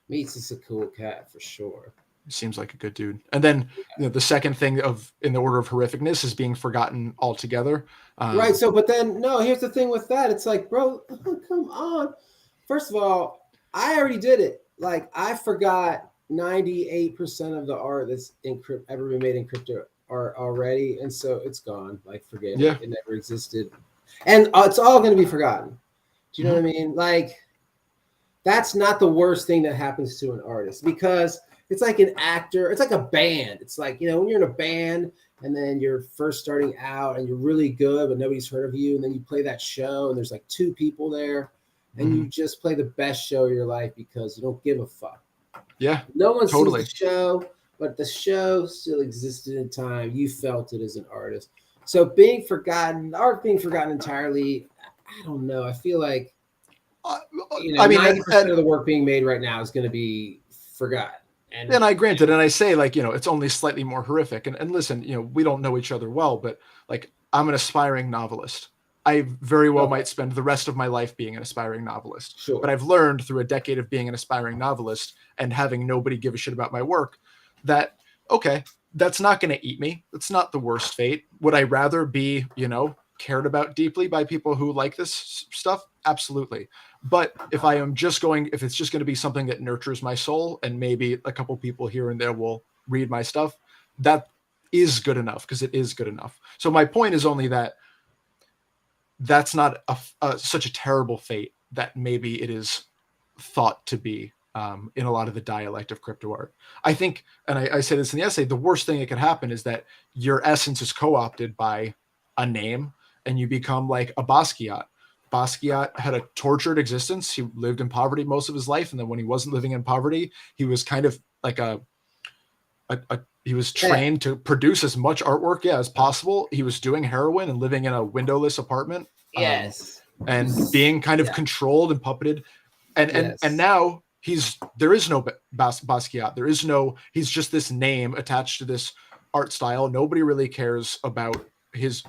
Meats is a cool cat for sure. Seems like a good dude. And then the second thing in the order of horrificness is being forgotten altogether. Right. So, but then no. Here's the thing with that. It's like, bro, come on. First of all, I already did it. Like, I forgot 98% of the art that's ever been made in crypto art already, and so it's gone. Like, forget it. Yeah. It never existed, and it's all going to be forgotten. Do you know what I mean? Like, that's not the worst thing that happens to an artist, because it's like an actor, it's like a band. It's like, when you're in a band and then you're first starting out and you're really good, but nobody's heard of you. And then you play that show and there's like 2 people there and you just play the best show of your life because you don't give a fuck. Yeah. No one Totally. sees the show, but the show still existed in time. You felt it as an artist. So art being forgotten entirely, I don't know. I feel like, I mean, 90% of the work being made right now is going to be forgotten. And I granted, and I say, like, it's only slightly more horrific. And listen, we don't know each other well, but like, I'm an aspiring novelist. I very well might spend the rest of my life being an aspiring novelist. Sure. But I've learned through a decade of being an aspiring novelist and having nobody give a shit about my work that, okay, that's not going to eat me. It's not the worst fate. Would I rather be, cared about deeply by people who like this stuff? Absolutely. But if it's just going to be something that nurtures my soul and maybe a couple people here and there will read my stuff, that is good enough, because it is good enough. So my point is only that that's not such a terrible fate that maybe it is thought to be in a lot of the dialect of crypto art. I think, and I say this in the essay, the worst thing that could happen is that your essence is co-opted by a name and you become like a Basquiat. Basquiat had a tortured existence. He lived in poverty most of his life. And then when he wasn't living in poverty, he was kind of like he was trained to produce as much artwork as possible. He was doing heroin and living in a windowless apartment. Yes. And being kind of controlled and puppeted. And now there is no Basquiat. He's just this name attached to this art style. Nobody really cares about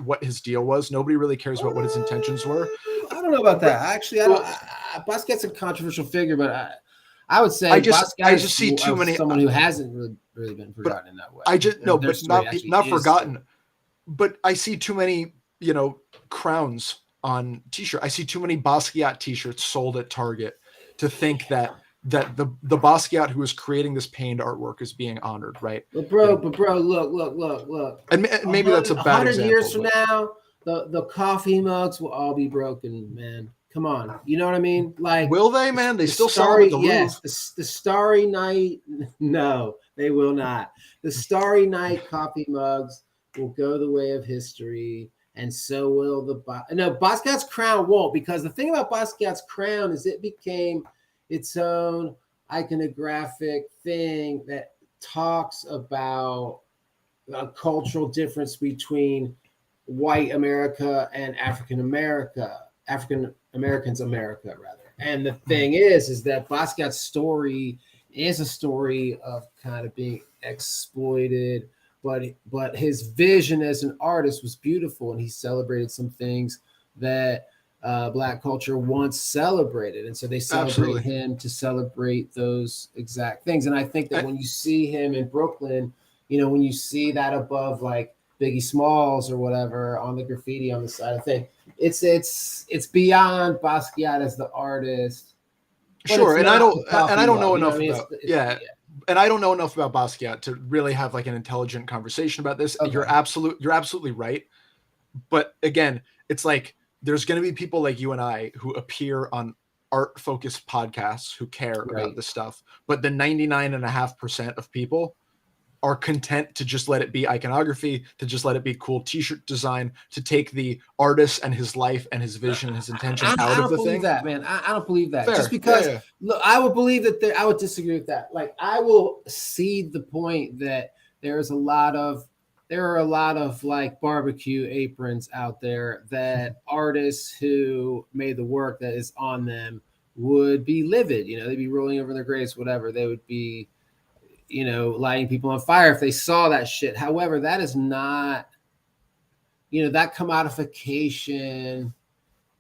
what his deal was. Nobody really cares about what his intentions were. I don't know about that. Actually, Basquiat's a controversial figure, but I would say I just see too many someone who hasn't really been forgotten in that way. But not forgotten. But I see too many, crowns on t-shirt. I see too many Basquiat t-shirts sold at Target to think that the Basquiat who is creating this pained artwork is being honored, right? But bro, look. And maybe that's a bad 100 years from now, the coffee mugs will all be broken, man. Come on, you know what I mean? Like, will they, man? They still sell them at the Yes, the Starry Night. No, they will not. The Starry Night coffee mugs will go the way of history, and so will Basquiat's crown won't, because the thing about Basquiat's crown is it became its own iconographic thing that talks about a cultural difference between white America and African Americans America, rather. And the thing is that Basquiat's story is a story of kind of being exploited, but his vision as an artist was beautiful, and he celebrated some things that Black culture once celebrated, and so they celebrate him to celebrate those exact things. And I think that when you see him in Brooklyn, when you see that above like Biggie Smalls or whatever on the graffiti on the side of thing, it's beyond Basquiat as the artist. Sure, and I don't know enough about and I don't know enough about Basquiat to really have like an intelligent conversation about this. Okay. You're absolutely right. But again, it's like there's going to be people like you and I who appear on art focused podcasts who care about this stuff. But the 99.5% of people are content to just let it be iconography, to just let it be cool t-shirt design, to take the artist and his life and his vision and his intention out of the thing. That, man. I don't believe that. Fair. Just because look, I would believe that I would disagree with that. Like I will cede the point that there are a lot of like barbecue aprons out there that artists who made the work that is on them would be livid. They'd be rolling over their graves, whatever. They would be, lighting people on fire if they saw that shit. However, that is not, that commodification.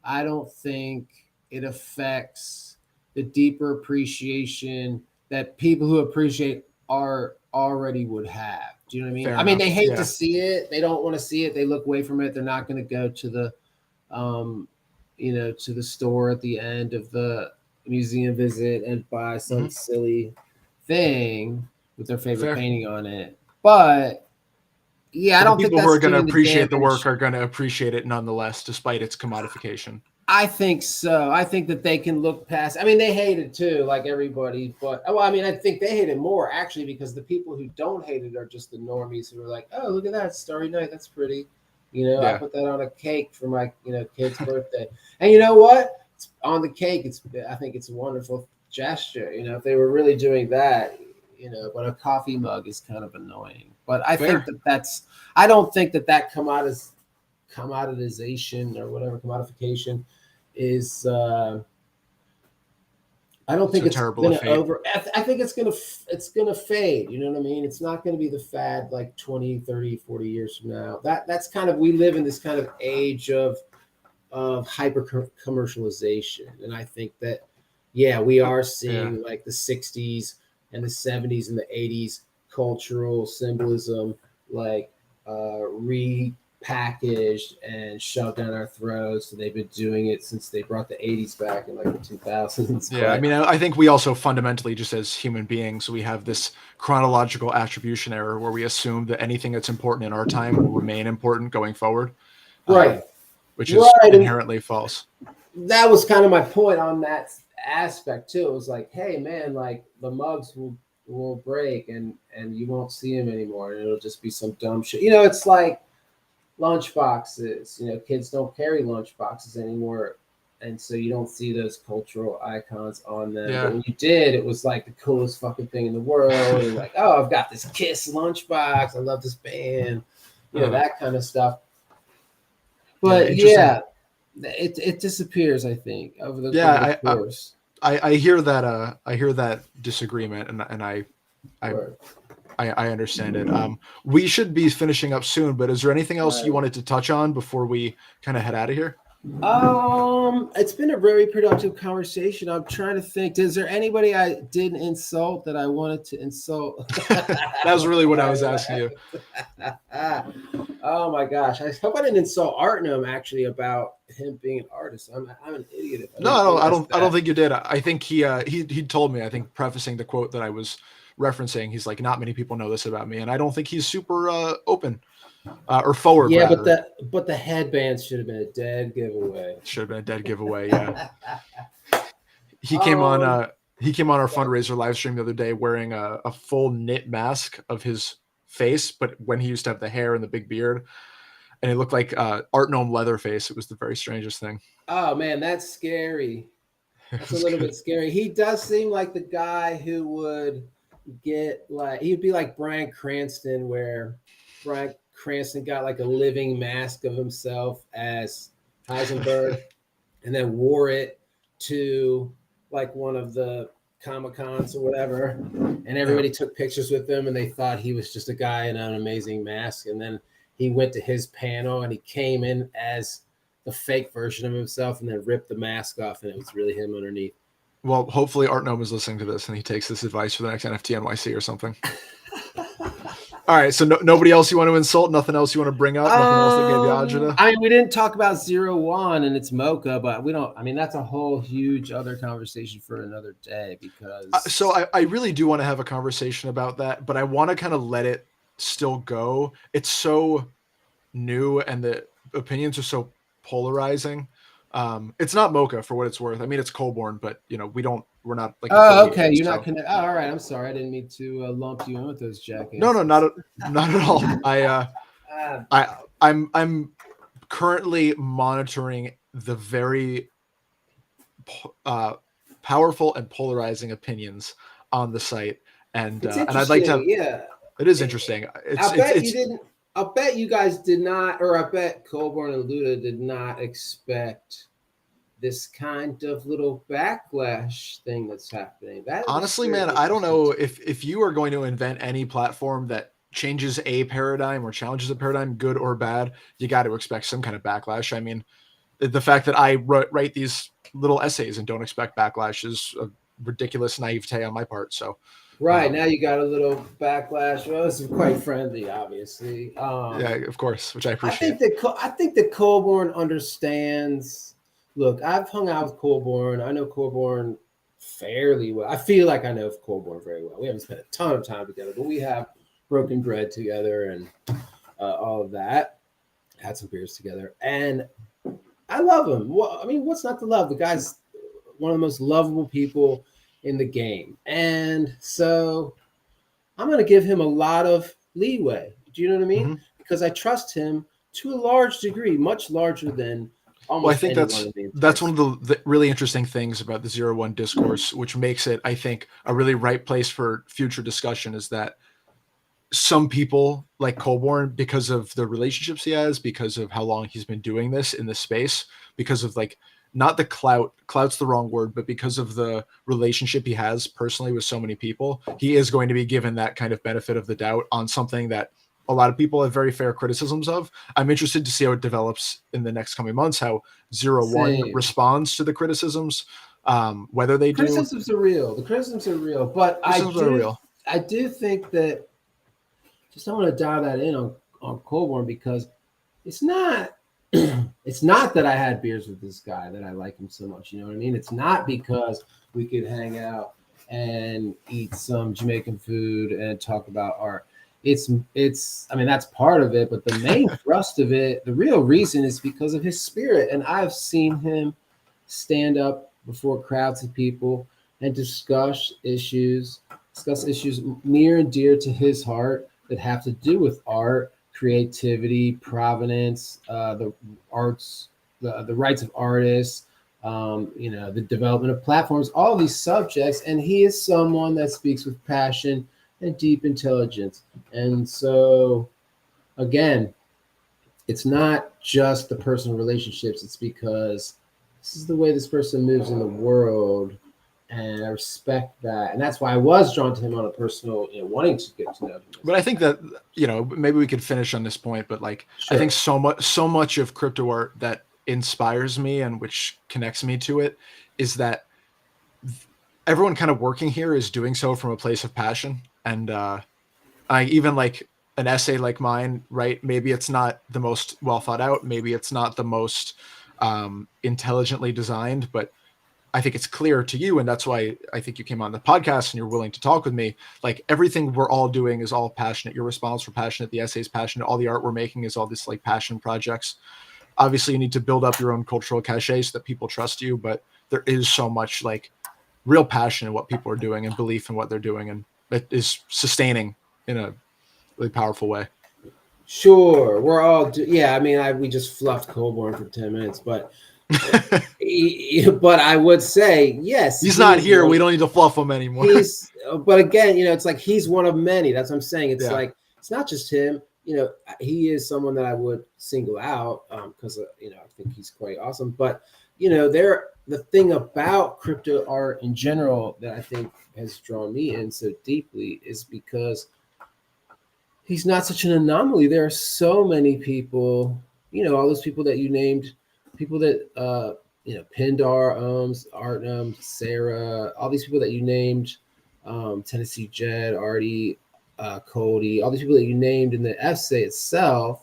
I don't think it affects the deeper appreciation that people who appreciate art already would have. Do you know what I mean? Fair enough. They hate to see it. They don't want to see it. They look away from it. They're not going to go to the, to the store at the end of the museum visit and buy some silly thing with their favorite painting on it. But I don't think people who are going to appreciate the work are going to appreciate it nonetheless, despite its commodification. I think so. I think that they can look past. They hate it too, like everybody. But I think they hate it more actually because the people who don't hate it are just the normies who are like, "Oh, look at that Starry Night. That's pretty." I put that on a cake for my kid's birthday. And you know what? It's on the cake. I think it's a wonderful gesture. If they were really doing that, but a coffee mug is kind of annoying. But I think I don't think that commoditization or whatever commodification is I don't think it's gonna over. I think it's gonna fade. You know what I mean? It's not gonna be the fad like 20, 30, 40 years from now. That's kind of, we live in this kind of age of hyper commercialization, and I think that we are seeing like the 60s and the 70s and the 80s cultural symbolism like repackaged and shoved down our throats. So they've been doing it since they brought the 80s back in like the 2000s. I think we also fundamentally, just as human beings, we have this chronological attribution error where we assume that anything that's important in our time will remain important going forward. Which is inherently false. That was kind of my point on that aspect too. It was like, hey man, like the mugs will break and you won't see them anymore, and it'll just be some dumb shit. It's like lunch boxes. Kids don't carry lunch boxes anymore, and so you don't see those cultural icons on them. But when you did, it was like the coolest fucking thing in the world. And like, oh, I've got this Kiss lunchbox. I love this band. That kind of stuff. But it disappears, I think, over the course. I hear that disagreement, and I understand it. We should be finishing up soon, but is there anything else you wanted to touch on before we kind of head out of here? It's been a very productive conversation. I'm trying to think. Is there anybody I didn't insult that I wanted to insult? That was really what I was asking you. Oh my gosh! I hope I didn't insult Artnum actually about him being an artist. I'm an idiot. I don't think you did. I think he told me. I think prefacing the quote that I was referencing, he's like, not many people know this about me, and I don't think he's super open. Or forward. Yeah, rather. but the headbands should have been a dead giveaway. Should have been a dead giveaway. Yeah. He came on our fundraiser live stream the other day wearing a full knit mask of his face, but when he used to have the hair and the big beard, and it looked like Art Gnome Leatherface. It was the very strangest thing. Oh man, that's scary. That's a little bit scary. He does seem like the guy who would he'd be like Bryan Cranston, where Bryan Cranston got like a living mask of himself as Heisenberg and then wore it to like one of the Comic-Cons or whatever, and everybody took pictures with him, and they thought he was just a guy in an amazing mask. And then he went to his panel, and he came in as the fake version of himself, and then ripped the mask off, and it was really him underneath. Well, hopefully Art Gnome is listening to this and he takes this advice for the next NFT NYC or something. All right, so nobody else you want to insult? Nothing else you want to bring up? Nothing else that gave you agita? I mean, we didn't talk about 01 and it's MOCA, but we don't. I mean, that's a whole huge other conversation for another day because. So I really do want to have a conversation about that, but I want to kind of let it still go. It's so new and the opinions are so polarizing. It's not MOCA for what it's worth. I mean, it's Colborn, but we're not like. Oh, okay. You're not connected. Oh, all right. I'm sorry. I didn't mean to lump you in with those jackets. No, not at all. I'm currently monitoring the very powerful and polarizing opinions on the site, and I'd like to. Yeah, it is interesting. I'll bet you guys did not, or I bet Colborn and Luda did not expect this kind of little backlash thing that's happening. Honestly, man, I don't know if you are going to invent any platform that changes a paradigm or challenges a paradigm, good or bad, you got to expect some kind of backlash. I mean, the fact that I write these little essays and don't expect backlash is a ridiculous naivete on my part. So. Right, now you got a little backlash. Well, this is quite friendly, obviously. Yeah, of course, which I appreciate. I think that Colborn understands. Look, I've hung out with Colborn. I know Colborn fairly well. I feel like I know Colborn very well. We haven't spent a ton of time together, but we have broken bread together and all of that. Had some beers together, and I love him. Well, I mean, what's not to love? The guy's one of the most lovable people in the game. And so I'm going to give him a lot of leeway. Do you know what I mean? Mm-hmm. Because I trust him to a large degree, much larger than almost. Well, I think that's one of the really interesting things about the 01 discourse, which makes it, I think, a really right place for future discussion is that some people like Colborn, because of the relationships he has, because of how long he's been doing this in this space, because of not the clout's the wrong word, but because of the relationship he has personally with so many people, he is going to be given that kind of benefit of the doubt on something that a lot of people have very fair criticisms of. I'm interested to see how it develops in the next coming months, how 01 responds to the criticisms, whether they criticisms are real. The criticisms are real, but I do think that just I want to dial that in on Colborn because it's not that I had beers with this guy that I like him so much. You know what I mean? It's not because we could hang out and eat some Jamaican food and talk about art. It's I mean, that's part of it, but the main thrust of it, the real reason is because of his spirit. And I've seen him stand up before crowds of people and discuss issues near and dear to his heart that have to do with art, creativity, provenance, the arts, the rights of artists, the development of platforms, all these subjects. And he is someone that speaks with passion and deep intelligence. And so, again, it's not just the personal relationships. It's because this is the way this person moves in the world. And I respect that. And that's why I was drawn to him on a personal, wanting to get to know him. But I think that, maybe we could finish on this point, but sure. I think so much of crypto art that inspires me and which connects me to it is that everyone kind of working here is doing so from a place of passion. And I even like an essay like mine, right? Maybe it's not the most well thought out. Maybe it's not the most intelligently designed, but I think it's clear to you, and that's why I think you came on the podcast and you're willing to talk with me. Like everything we're all doing is all passionate. Your response were passionate. The essay is passionate. All the art we're making is all this passion projects. Obviously, you need to build up your own cultural cachet so that people trust you. But there is so much real passion in what people are doing and belief in what they're doing, and it is sustaining in a really powerful way. Sure, we're all. I mean, we just fluffed Colborn for 10 minutes, but. But I would say yes. He's not here. We don't need to fluff him anymore. But again, it's like he's one of many. That's what I'm saying. It's it's not just him. He is someone that I would single out because I think he's quite awesome. But there the thing about crypto art in general that I think has drawn me in so deeply is because he's not such an anomaly. There are so many people, all those people that you named, people that Pindar Artem, Sarah, all these people that you named, Tennessee Jed, Artie, Cody, all these people that you named in the essay itself.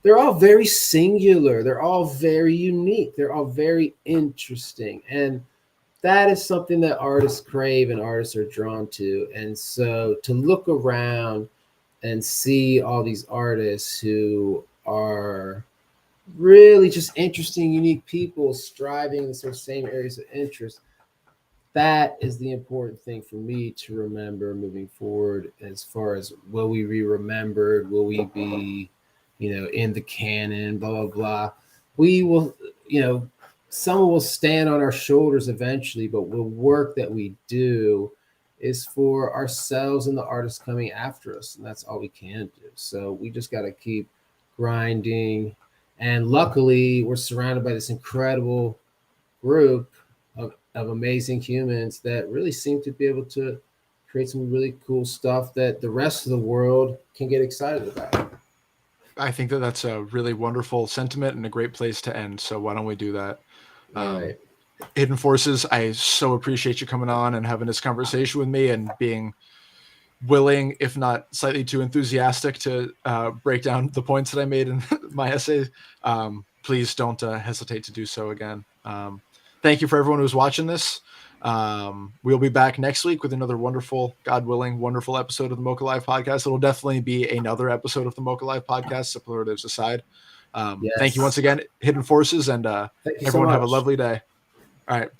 They're all very singular. They're all very unique. They're all very interesting. And that is something that artists crave and artists are drawn to. And so to look around and see all these artists who are really just interesting, unique people striving in the sort of same areas of interest, that is the important thing for me to remember moving forward. As far as will we be remembered, will we be in the canon, blah blah blah, we will, someone will stand on our shoulders eventually, but the work that we do is for ourselves and the artists coming after us, and that's all we can do. So we just got to keep grinding, and luckily we're surrounded by this incredible group of amazing humans that really seem to be able to create some really cool stuff that the rest of the world can get excited about. I think that that's a really wonderful sentiment and a great place to end. So why don't we do that? All right. Hidden Forces, I so appreciate you coming on and having this conversation with me and being willing, if not slightly too enthusiastic, to break down the points that I made in my essay. Please don't hesitate to do so again. Thank you for everyone who's watching this. We'll be back next week with another wonderful, God willing, wonderful episode of the MOCA Live podcast. It'll definitely be another episode of the MOCA Live podcast, superlatives aside. Yes. Thank you once again, Hidden Forces, and everyone have a lovely day. All right.